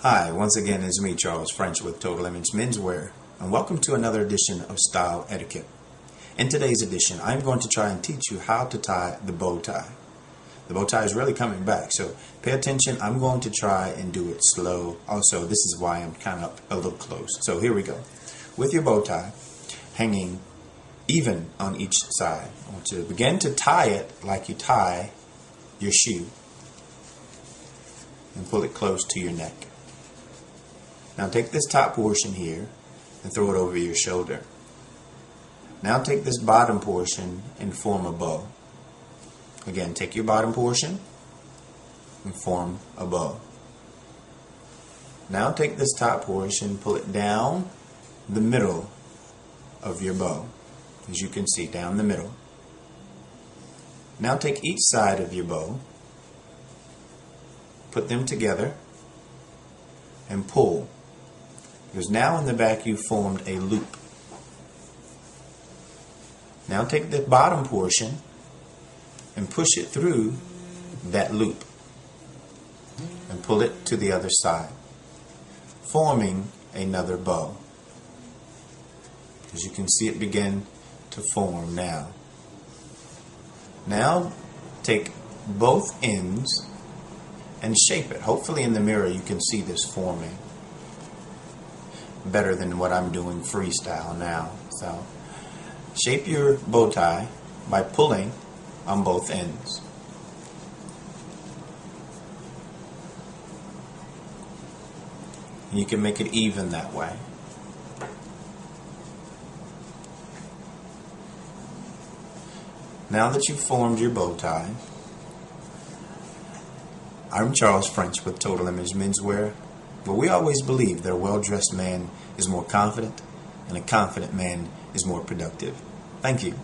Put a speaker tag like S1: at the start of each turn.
S1: Hi, once again it's me, Charles French with Total Image Menswear, and welcome to another edition of Style Etiquette. In today's edition, I'm going to try and teach you how to tie the bow tie. The bow tie is really coming back, so pay attention. I'm going to try and do it slow. Also, this is why I'm kind of a little close. So here we go. With your bow tie hanging even on each side, I want you to begin to tie it like you tie your shoe and pull it close to your neck. Now take this top portion here and throw it over your shoulder. Now take this bottom portion and form a bow. Again, take your bottom portion and form a bow. Now take this top portion, pull it down the middle of your bow. As you can see, down the middle. Now take each side of your bow, put them together, and pull. Because now in the back you formed a loop. Now take the bottom portion and push it through that loop and pull it to the other side, forming another bow. As you can see, it begin to form now. Now take both ends and shape it. Hopefully in the mirror you can see this forming better than what I'm doing freestyle now. So shape your bow tie by pulling on both ends. And you can make it even that way. Now that you've formed your bow tie, I'm Charles French with Total Image Menswear, but we always believe that a well-dressed man is more confident and a confident man is more productive. Thank you.